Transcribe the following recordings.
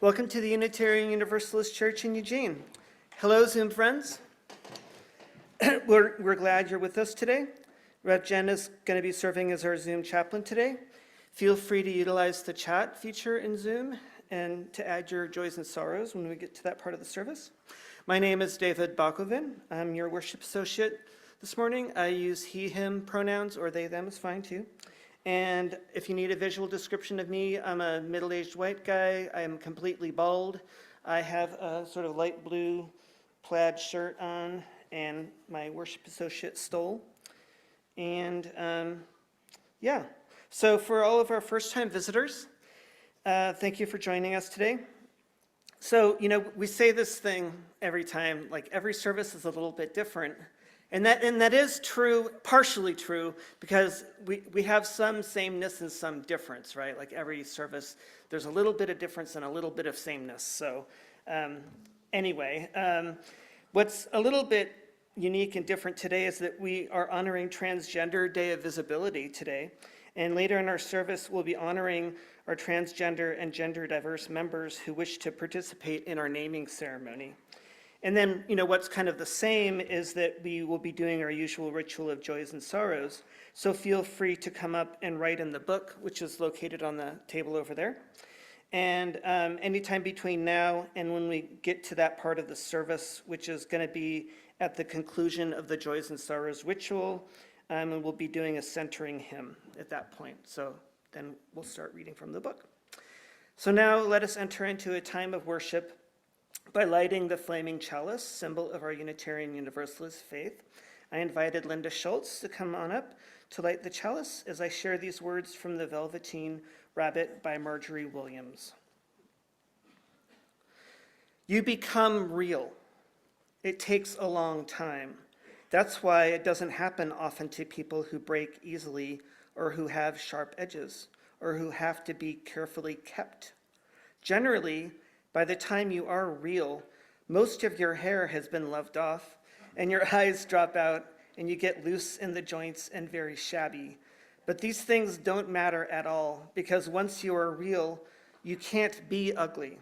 Welcome to the Unitarian Universalist Church in Eugene. Hello, Zoom friends. We're glad you're with us today. Rev Jen is going to be serving as our Zoom chaplain today. Feel free to utilize the chat feature in Zoom and to add your joys and sorrows when we get to that part of the service. My name is David Bakovin. I'm your worship associate this morning. I use he, him pronouns, or they, them is fine too. And if you need a visual description of me, I'm a middle-aged white guy. I am completely bald. I have a sort of light blue plaid shirt on and my worship associate stole. And yeah, so for all of our first-time visitors, thank you for joining us today. So, you know, we say this thing every time, like every service is a little bit different. And that is true, partially true, because we have some sameness and some difference, right? Like every service, there's a little bit of difference and a little bit of sameness. So anyway, what's a little bit unique and different today is that we are honoring Transgender Day of Visibility today. And later in our service, we'll be honoring our transgender and gender diverse members who wish to participate in our naming ceremony. And then, you know, what's kind of the same is that we will be doing our usual ritual of joys and sorrows. So feel free to come up and write in the book, which is located on the table over there. And anytime between now and when we get to that part of the service, which is going to be at the conclusion of the joys and sorrows ritual, and we'll be doing a centering hymn at that point. So then we'll start reading from the book. So now let us enter into a time of worship by lighting the flaming chalice, symbol of our Unitarian Universalist faith. I invited Linda Schultz to come on up to light the chalice as I share these words from the Velveteen Rabbit by Marjorie Williams. You become real. It takes a long time. That's why it doesn't happen often to people who break easily or who have sharp edges or who have to be carefully kept. Generally, by the time you are real, most of your hair has been loved off and your eyes drop out and you get loose in the joints and very shabby. But these things don't matter at all because once you are real, you can't be ugly,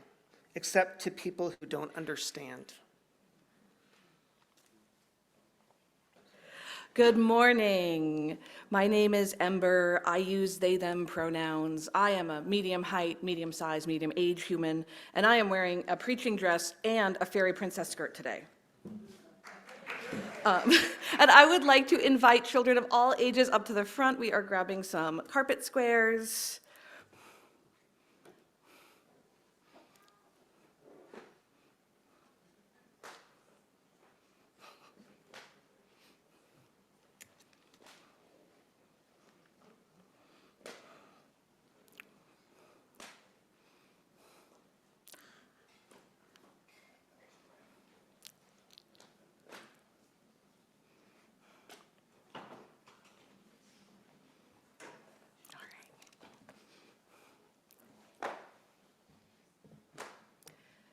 except to people who don't understand. Good morning. My name is Ember. I use they, them pronouns. I am a medium height, medium size, medium age human, and I am wearing a preaching dress and a fairy princess skirt today. And I would like to invite children of all ages up to the front. We are grabbing some carpet squares.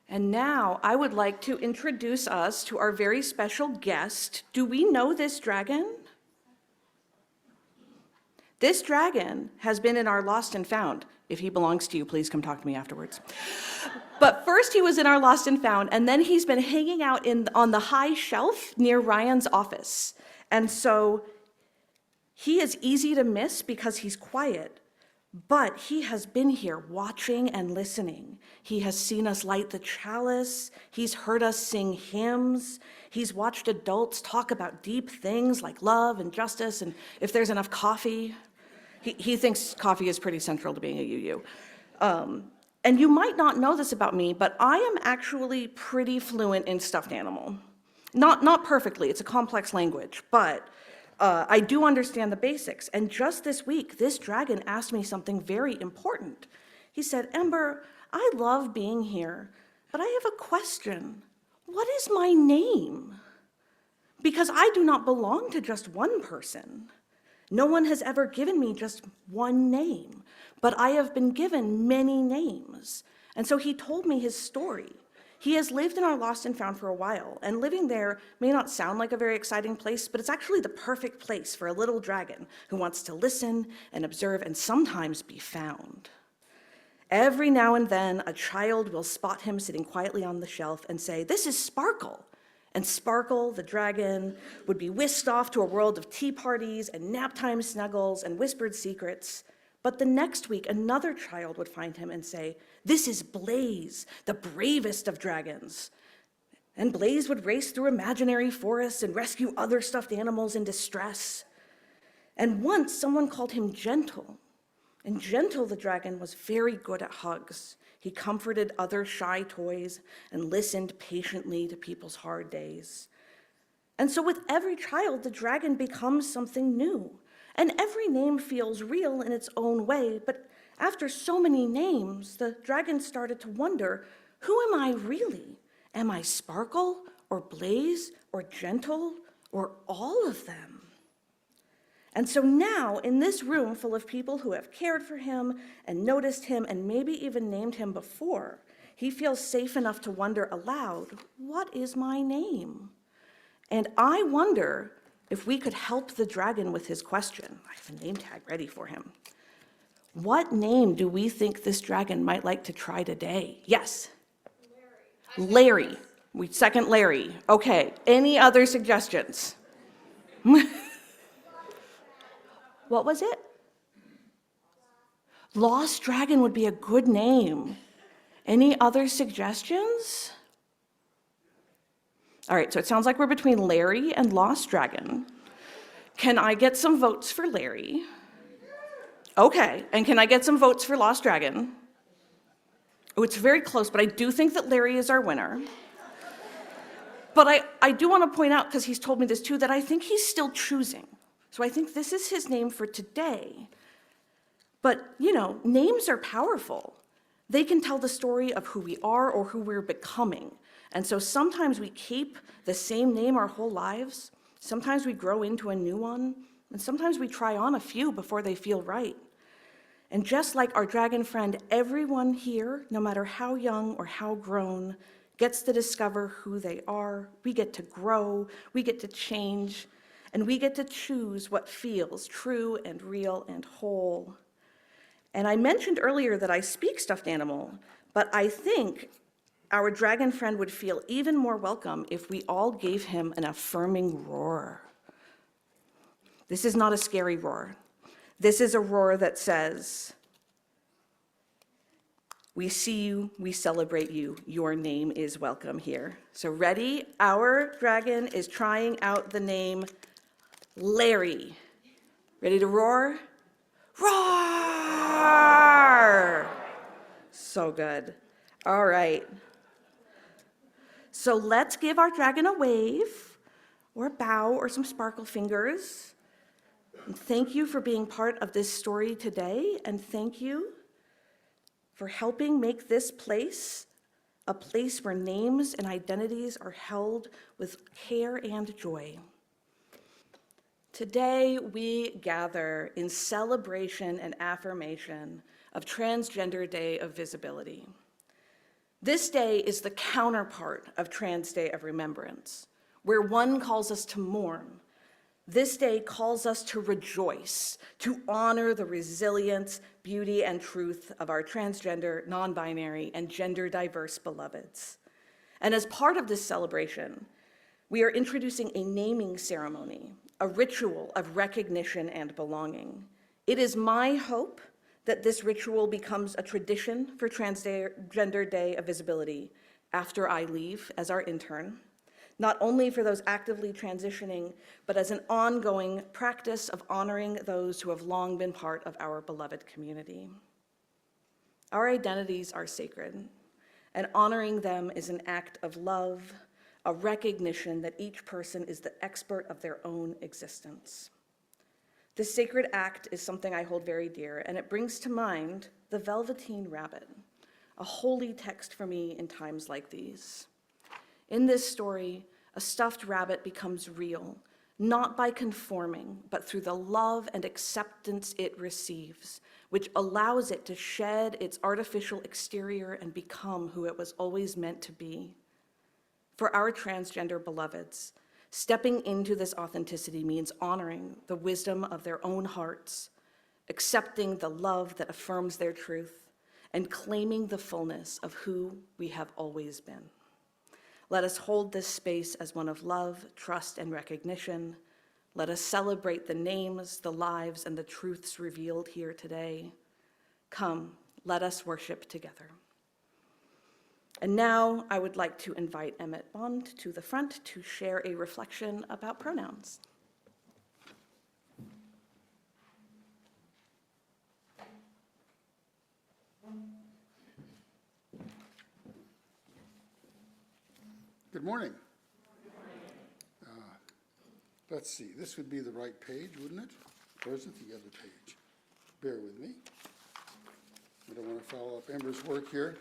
And now I would like to introduce us to our very special guest. Do we know this dragon? This dragon has been in our Lost and Found. If he belongs to you, please come talk to me afterwards. But first he was in our Lost and Found, and then he's been hanging out on the high shelf near Ryan's office. And so he is easy to miss because he's quiet. But he has been here watching and listening. He has seen us light the chalice. He's heard us sing hymns. He's watched adults talk about deep things like love and justice and if there's enough coffee. He thinks coffee is pretty central to being a UU. And you might not know this about me, but I am actually pretty fluent in stuffed animal. Not perfectly, it's a complex language, but I do understand the basics, and just this week, this dragon asked me something very important. He said, Ember, I love being here, but I have a question. What is my name? Because I do not belong to just one person. No one has ever given me just one name, but I have been given many names. And so he told me his story. He has lived in our Lost and Found for a while, and living there may not sound like a very exciting place, but it's actually the perfect place for a little dragon who wants to listen and observe and sometimes be found. Every now and then, a child will spot him sitting quietly on the shelf and say, "This is Sparkle." And Sparkle, the dragon, would be whisked off to a world of tea parties and naptime snuggles and whispered secrets. But the next week, another child would find him and say, "This is Blaze, the bravest of dragons." And Blaze would race through imaginary forests and rescue other stuffed animals in distress. And once someone called him Gentle. And Gentle, the dragon, was very good at hugs. He comforted other shy toys and listened patiently to people's hard days. And so with every child, the dragon becomes something new. And every name feels real in its own way, but after so many names, the dragon started to wonder, who am I really? Am I Sparkle, or Blaze, or Gentle, or all of them? And so now, in this room full of people who have cared for him and noticed him and maybe even named him before, he feels safe enough to wonder aloud, what is my name? And I wonder if we could help the dragon with his question. I have a name tag ready for him. What name do we think this dragon might like to try today? Yes? Larry. We second Larry. Okay, any other suggestions? What was it? Lost Dragon would be a good name. Any other suggestions? All right, so it sounds like we're between Larry and Lost Dragon. Can I get some votes for Larry? Okay, and can I get some votes for Lost Dragon? Oh, it's very close, but I do think that Larry is our winner. But I do want to point out, because he's told me this too, that I think he's still choosing. So I think this is his name for today. But, names are powerful. They can tell the story of who we are or who we're becoming. And so sometimes we keep the same name our whole lives. Sometimes we grow into a new one. And sometimes we try on a few before they feel right. And just like our dragon friend, everyone here, no matter how young or how grown, gets to discover who they are. We get to grow, we get to change, and we get to choose what feels true and real and whole. And I mentioned earlier that I speak stuffed animal, but I think our dragon friend would feel even more welcome if we all gave him an affirming roar. This is not a scary roar. This is a roar that says, "We see you, we celebrate you, your name is welcome here." So ready? Our dragon is trying out the name Larry. Ready to roar? Roar! So good. All right. So let's give our dragon a wave, or a bow, or some sparkle fingers. And thank you for being part of this story today, and thank you for helping make this place a place where names and identities are held with care and joy. Today, we gather in celebration and affirmation of Transgender Day of Visibility. This day is the counterpart of Trans Day of Remembrance, where one calls us to mourn. This day calls us to rejoice, to honor the resilience, beauty, and truth of our transgender, non-binary, and gender-diverse beloveds. And as part of this celebration, we are introducing a naming ceremony, a ritual of recognition and belonging. It is my hope that this ritual becomes a tradition for Transgender Day of Visibility after I leave as our intern, not only for those actively transitioning, but as an ongoing practice of honoring those who have long been part of our beloved community. Our identities are sacred, and honoring them is an act of love, a recognition that each person is the expert of their own existence. This sacred act is something I hold very dear, and it brings to mind the Velveteen rabbit, a holy text for me in times like these. In this story, a stuffed rabbit becomes real, not by conforming, but through the love and acceptance it receives, which allows it to shed its artificial exterior and become who it was always meant to be. For our transgender beloveds, stepping into this authenticity means honoring the wisdom of their own hearts, accepting the love that affirms their truth, and claiming the fullness of who we have always been. Let us hold this space as one of love, trust, and recognition. Let us celebrate the names, the lives, and the truths revealed here today. Come, let us worship together. And now I would like to invite Emmett Bond to the front to share a reflection about pronouns. Good morning. Let's see, this would be the right page, wouldn't it? Or is it the other page? Bear with me. I don't want to follow up Ember's work here.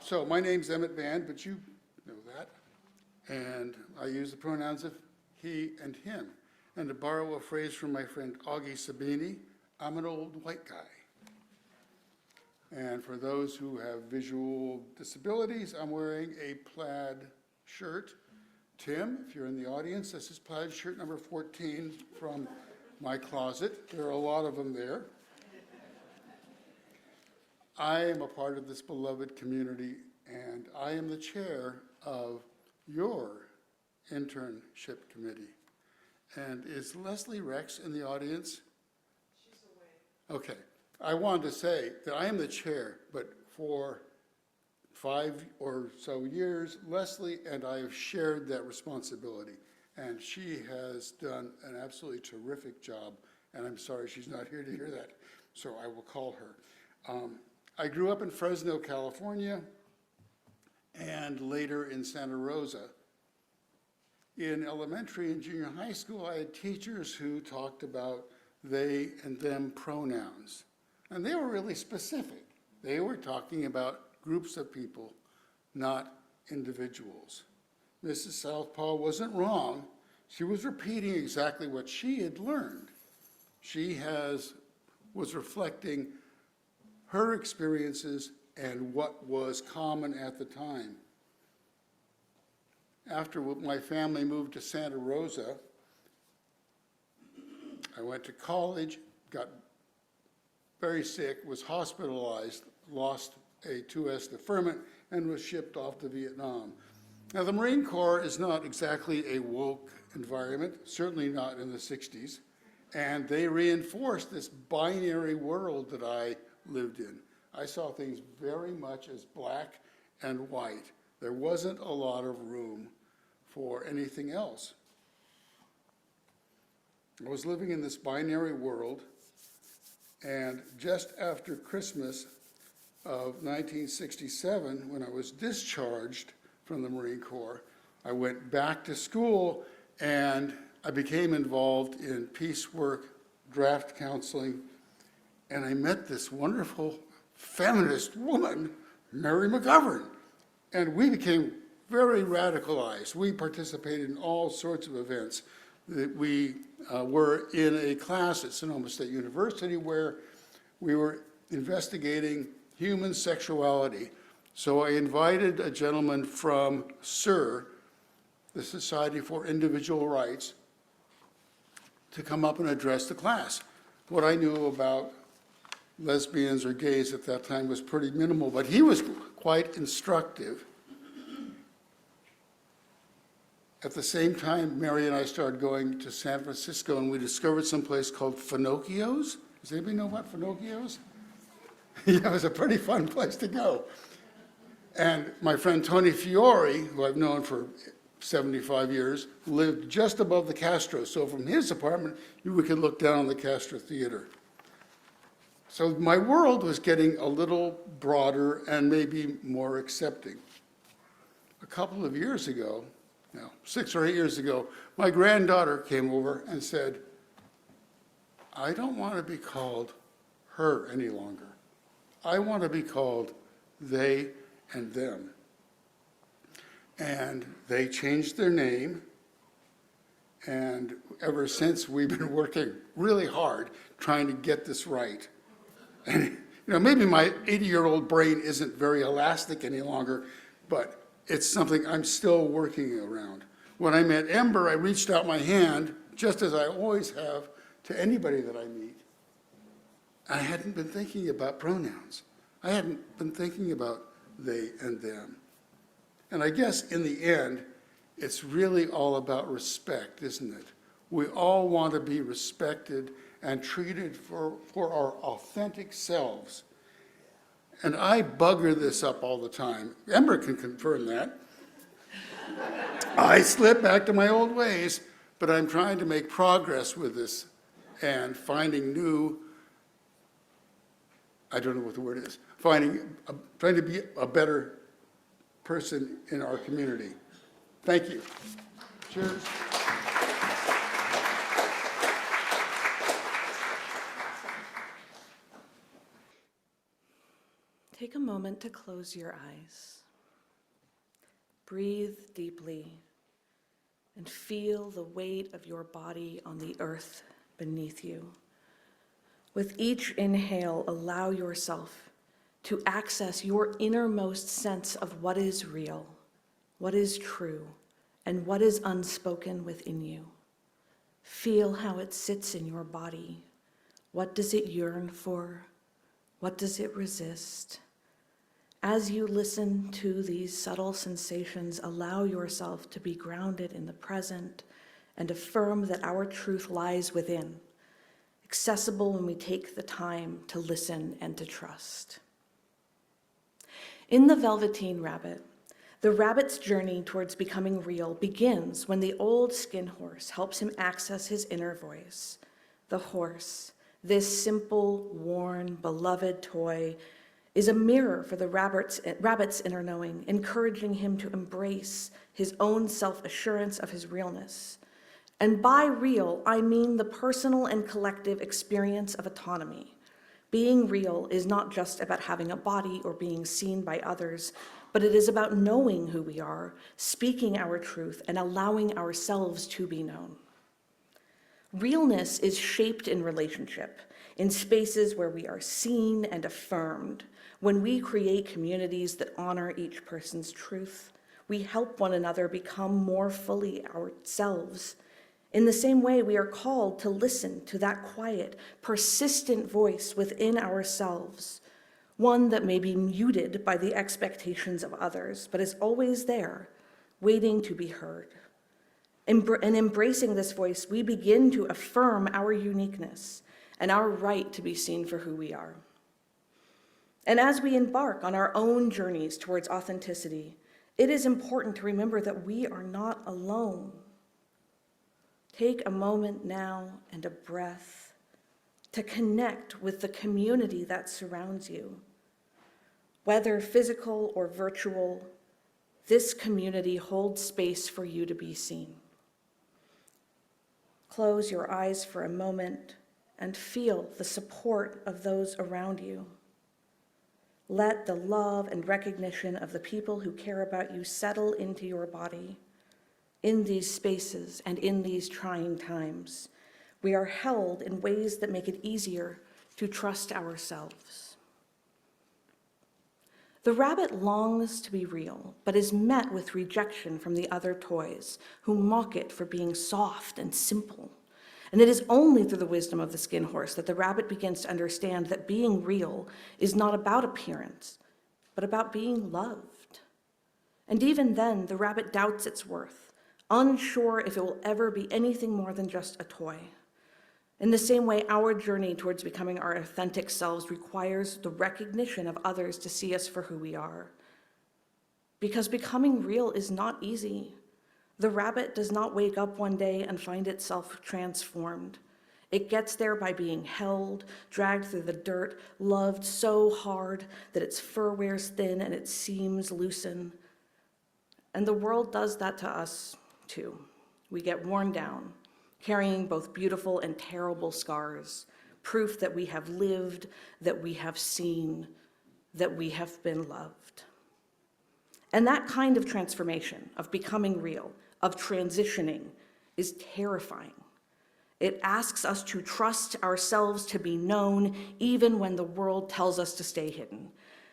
So my name's Emmett Band, but you know that. And I use the pronouns of he and him. And to borrow a phrase from my friend Augie Sabini, I'm an old white guy. And for those who have visual disabilities, I'm wearing a plaid shirt. Tim, if you're in the audience, this is plaid shirt number 14 from my closet. There are a lot of them there. I am a part of this beloved community, and I am the chair of your internship committee. And is Leslie Rex in the audience? She's away. Okay. I wanted to say that I am the chair, but for 5 or so years, Leslie and I have shared that responsibility, and she has done an absolutely terrific job, and I'm sorry she's not here to hear that, so I will call her. I grew up in Fresno, California, and later in Santa Rosa. In elementary and junior high school, I had teachers who talked about they and them pronouns. And they were really specific. They were talking about groups of people, not individuals. Mrs. Southpaw wasn't wrong. She was repeating exactly what she had learned. She was reflecting her experiences and what was common at the time. After my family moved to Santa Rosa, I went to college, got very sick, was hospitalized, lost a 2S deferment, and was shipped off to Vietnam. Now, the Marine Corps is not exactly a woke environment, certainly not in the 60s, and they reinforced this binary world that I lived in. I saw things very much as black and white. There wasn't a lot of room for anything else. I was living in this binary world, and just after Christmas of 1967, when I was discharged from the Marine Corps, I went back to school and I became involved in peace work, draft counseling, and I met this wonderful feminist woman, Mary McGovern, and we became very radicalized. We participated in all sorts of events. We were in a class at Sonoma State University where we were investigating human sexuality. So I invited a gentleman from SIR, the Society for Individual Rights, to come up and address the class. What I knew about lesbians or gays at that time was pretty minimal, but he was quite instructive. At the same time, Mary and I started going to San Francisco, and we discovered some place called Finocchio's. Does anybody know about Finocchio's? Yeah, it was a pretty fun place to go. And my friend Tony Fiore, who I've known for 75 years, lived just above the Castro. So from his apartment, we could look down on the Castro Theater. So my world was getting a little broader and maybe more accepting. A couple of years ago, 6 or 8 years ago, my granddaughter came over and said, I don't want to be called her any longer. I want to be called they and them. And they changed their name, and ever since we've been working really hard trying to get this right. And maybe my 80-year-old brain isn't very elastic any longer, but it's something I'm still working around. When I met Ember, I reached out my hand, just as I always have, to anybody that I meet. I hadn't been thinking about pronouns. I hadn't been thinking about they and them. And I guess in the end, it's really all about respect, isn't it? We all want to be respected and treated for our authentic selves. And I bugger this up all the time. Ember can confirm that. I slip back to my old ways, but I'm trying to make progress with this and finding new, I don't know what the word is, trying to be a better person in our community. Thank you. Cheers. Take a moment to close your eyes. Breathe deeply and feel the weight of your body on the earth beneath you. With each inhale, allow yourself to access your innermost sense of what is real, what is true, and what is unspoken within you. Feel how it sits in your body. What does it yearn for? What does it resist? As you listen to these subtle sensations, allow yourself to be grounded in the present and affirm that our truth lies within, accessible when we take the time to listen and to trust. In the Velveteen rabbit, the rabbit's journey towards becoming real begins when the old skin horse helps him access his inner voice. The horse, this simple, worn, beloved toy, is a mirror for the rabbit's inner knowing, encouraging him to embrace his own self-assurance of his realness. And by real, I mean the personal and collective experience of autonomy. Being real is not just about having a body or being seen by others, but it is about knowing who we are, speaking our truth, and allowing ourselves to be known. Realness is shaped in relationship, in spaces where we are seen and affirmed. When we create communities that honor each person's truth, we help one another become more fully ourselves. In the same way, we are called to listen to that quiet, persistent voice within ourselves, one that may be muted by the expectations of others, but is always there, waiting to be heard. In embracing this voice, we begin to affirm our uniqueness and our right to be seen for who we are. And as we embark on our own journeys towards authenticity, it is important to remember that we are not alone. Take a moment now and a breath to connect with the community that surrounds you. Whether physical or virtual, this community holds space for you to be seen. Close your eyes for a moment and feel the support of those around you. Let the love and recognition of the people who care about you settle into your body. In these spaces and in these trying times, we are held in ways that make it easier to trust ourselves. The rabbit longs to be real, but is met with rejection from the other toys, who mock it for being soft and simple. And it is only through the wisdom of the skin horse that the rabbit begins to understand that being real is not about appearance, but about being loved. And even then, the rabbit doubts its worth, unsure if it will ever be anything more than just a toy. In the same way, our journey towards becoming our authentic selves requires the recognition of others to see us for who we are. Because becoming real is not easy. The rabbit does not wake up one day and find itself transformed. It gets there by being held, dragged through the dirt, loved so hard that its fur wears thin and its seams loosen. And the world does that to us too. We get worn down, carrying both beautiful and terrible scars, proof that we have lived, that we have seen, that we have been loved. And that kind of transformation, of becoming real, of transitioning, is terrifying. It asks us to trust ourselves to be known, even when the world tells us to stay hidden.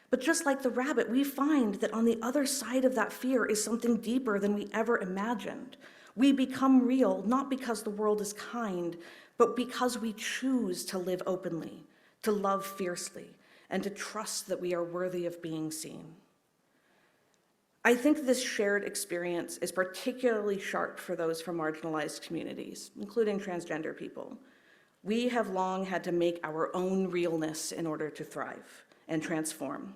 But just like the rabbit, we find that on the other side of that fear is something deeper than we ever imagined. We become real, not because the world is kind, but because we choose to live openly, to love fiercely, and to trust that we are worthy of being seen. I think this shared experience is particularly sharp for those from marginalized communities, including transgender people. We have long had to make our own realness in order to thrive and transform.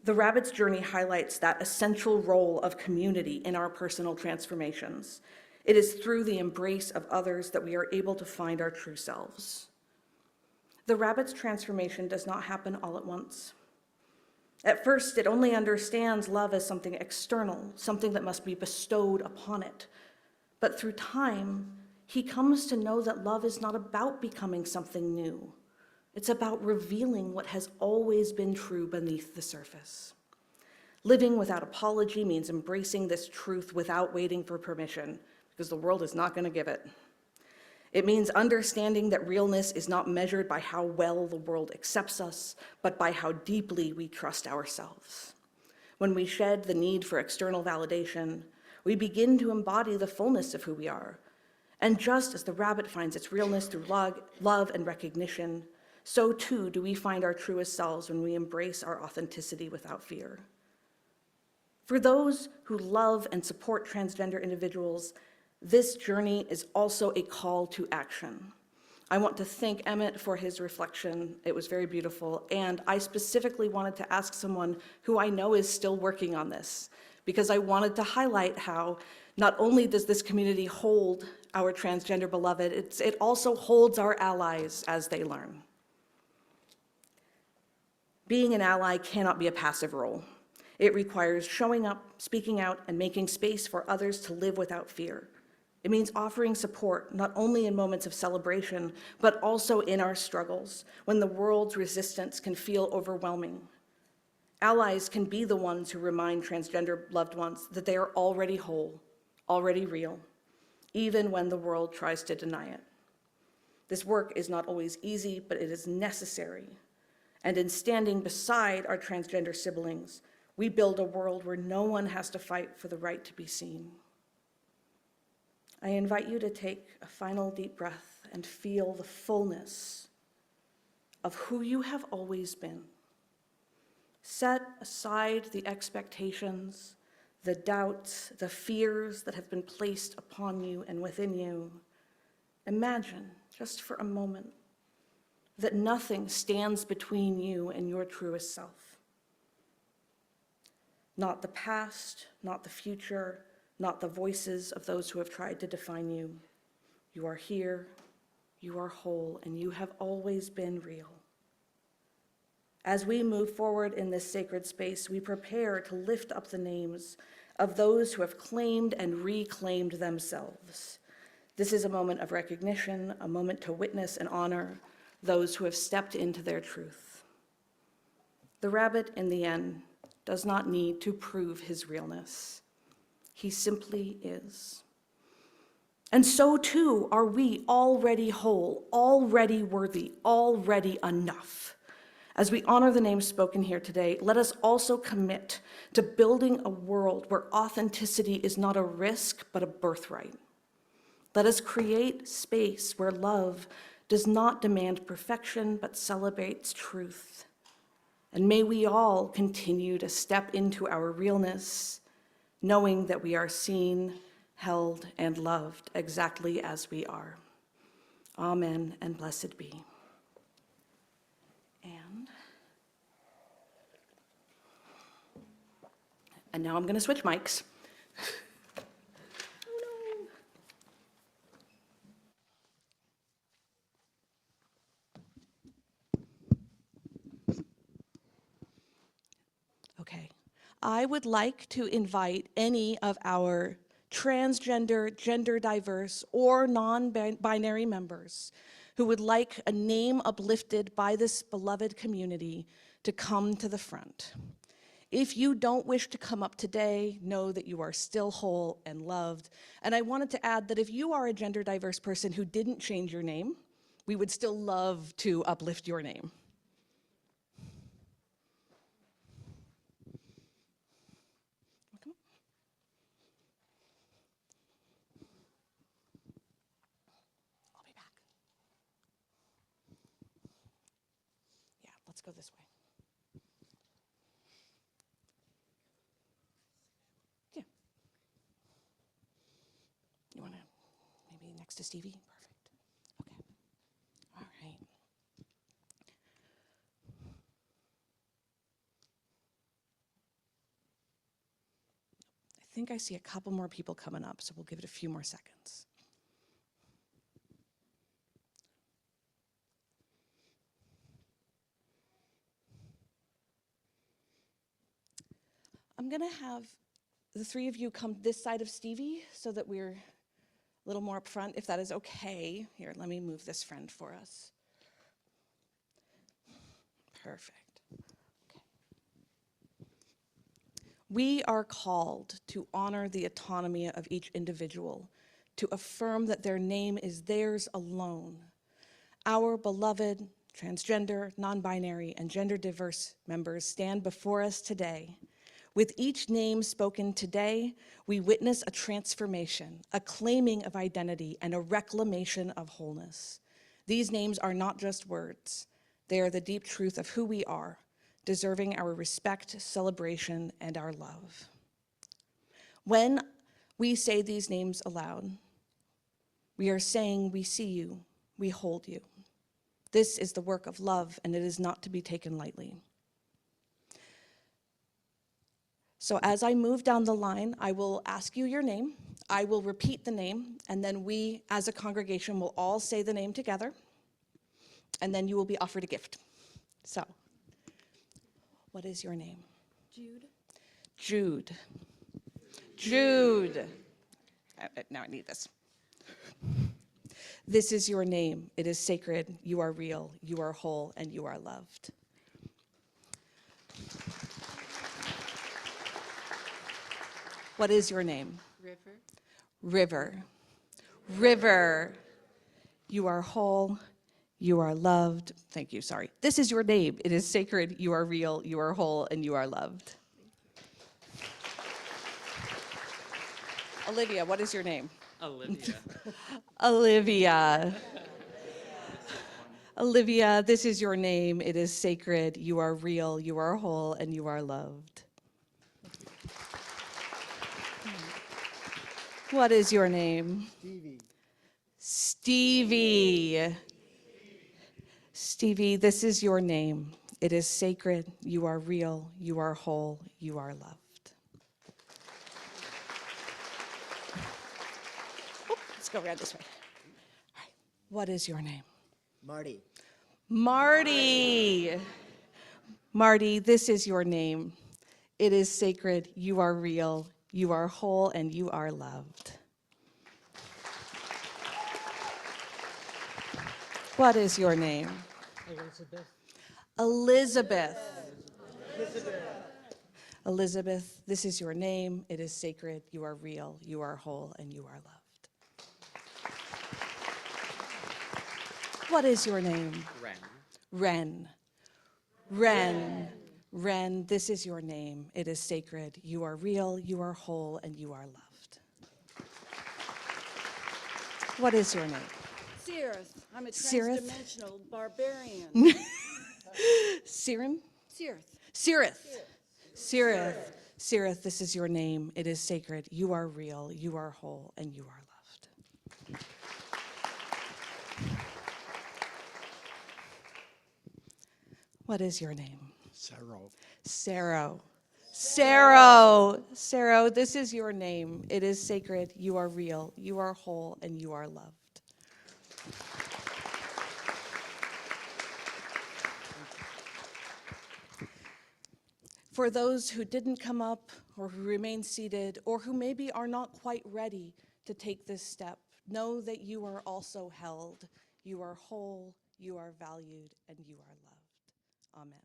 The rabbit's journey highlights that essential role of community in our personal transformations. It is through the embrace of others that we are able to find our true selves. The rabbit's transformation does not happen all at once. At first, it only understands love as something external, something that must be bestowed upon it. But through time, he comes to know that love is not about becoming something new. It's about revealing what has always been true beneath the surface. Living without apology means embracing this truth without waiting for permission, because the world is not going to give it. It means understanding that realness is not measured by how well the world accepts us, but by how deeply we trust ourselves. When we shed the need for external validation, we begin to embody the fullness of who we are. And just as the rabbit finds its realness through love and recognition, so too do we find our truest selves when we embrace our authenticity without fear. For those who love and support transgender individuals, this journey is also a call to action. I want to thank Emmett for his reflection. It was very beautiful. And I specifically wanted to ask someone who I know is still working on this, because I wanted to highlight how not only does this community hold our transgender beloved, it also holds our allies as they learn. Being an ally cannot be a passive role. It requires showing up, speaking out, and making space for others to live without fear. It means offering support, not only in moments of celebration, but also in our struggles, when the world's resistance can feel overwhelming. Allies can be the ones who remind transgender loved ones that they are already whole, already real, even when the world tries to deny it. This work is not always easy, but it is necessary. And in standing beside our transgender siblings, we build a world where no one has to fight for the right to be seen. I invite you to take a final deep breath and feel the fullness of who you have always been. Set aside the expectations, the doubts, the fears that have been placed upon you and within you. Imagine, just for a moment, that nothing stands between you and your truest self. Not the past, not the future, not the voices of those who have tried to define you. You are here, you are whole, and you have always been real. As we move forward in this sacred space, we prepare to lift up the names of those who have claimed and reclaimed themselves. This is a moment of recognition, a moment to witness and honor those who have stepped into their truth. The rabbit, in the end, does not need to prove his realness. He simply is. And so too are we, already whole, already worthy, already enough. As we honor the names spoken here today, let us also commit to building a world where authenticity is not a risk, but a birthright. Let us create space where love does not demand perfection, but celebrates truth. And may we all continue to step into our realness, knowing that we are seen, held, and loved exactly as we are. Amen, and blessed be. And now I'm going to switch mics. Oh, no. Okay. I would like to invite any of our transgender, gender diverse, or non-binary members who would like a name uplifted by this beloved community to come to the front. If you don't wish to come up today, know that you are still whole and loved. And I wanted to add that if you are a gender diverse person who didn't change your name, we would still love to uplift your name. Welcome. I'll be back. Yeah, let's go this way. next to Stevie? Perfect. Okay. All right. I think I see a couple more people coming up, so we'll give it a few more seconds. I'm going to have the three of you come this side of Stevie so that we're a little more up front, if that is okay. Here, let me move this friend for us. Perfect. Okay. We are called to honor the autonomy of each individual, to affirm that their name is theirs alone. Our beloved transgender, non-binary, and gender-diverse members stand before us today. With each name spoken today, we witness a transformation, a claiming of identity, and a reclamation of wholeness. These names are not just words. They are the deep truth of who we are, deserving our respect, celebration, and our love. When we say these names aloud, we are saying we see you, we hold you. This is the work of love, and it is not to be taken lightly. So as I move down the line, I will ask you your name, I will repeat the name, and then we, as a congregation, will all say the name together, and then you will be offered a gift. So, what is your name? Jude. Jude. Jude. Now I need this. This is your name. It is sacred. You are real. You are whole, and you are loved. What is your name? River. River. River. You are whole. You are loved. Thank you, sorry. This is your name. It is sacred. You are real. You are whole, and you are loved. Olivia, what is your name? Olivia. Olivia. Olivia, this is your name. It is sacred. You are real. You are whole, and you are loved. What is your name? Stevie. Stevie. Stevie, this is your name. It is sacred. You are real. You are whole. You are loved. Oh, let's go around this way. All right. What is your name? Marty. Marty. Marty, this is your name. It is sacred. You are real. You are whole, and you are loved. What is your name? Elizabeth. Elizabeth. Elizabeth, this is your name. It is sacred. You are real. You are whole, and you are loved. What is your name? Ren. Ren. Ren. Ren, this is your name. It is sacred. You are real, you are whole, and you are loved. What is your name? Seereth. I'm a Seereth? transdimensional barbarian. Siren? Seereth. Sirith. Sirith. Sirith, this is your name. It is sacred. You are real, you are whole, and you are loved. What is your name? Sarah. Sarah. Sarah. Sarah, this is your name. It is sacred. You are real. You are whole, and you are loved. For those who didn't come up, or who remain seated, or who maybe are not quite ready to take this step, know that you are also held. You are whole, you are valued, and you are loved. Amen.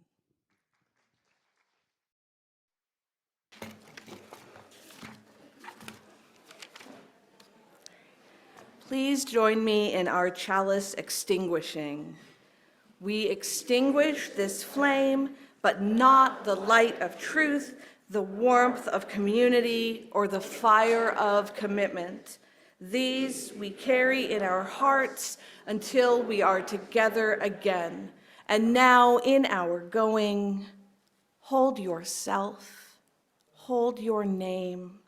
Please join me in our chalice extinguishing. We extinguish this flame, but not the light of truth, the warmth of community, or the fire of commitment. These we carry in our hearts until we are together again. And now in our going, hold yourself, hold your name.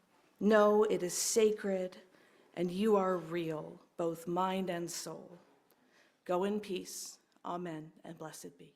Know it is sacred, and you are real, both mind and soul. Go in peace. Amen, and blessed be.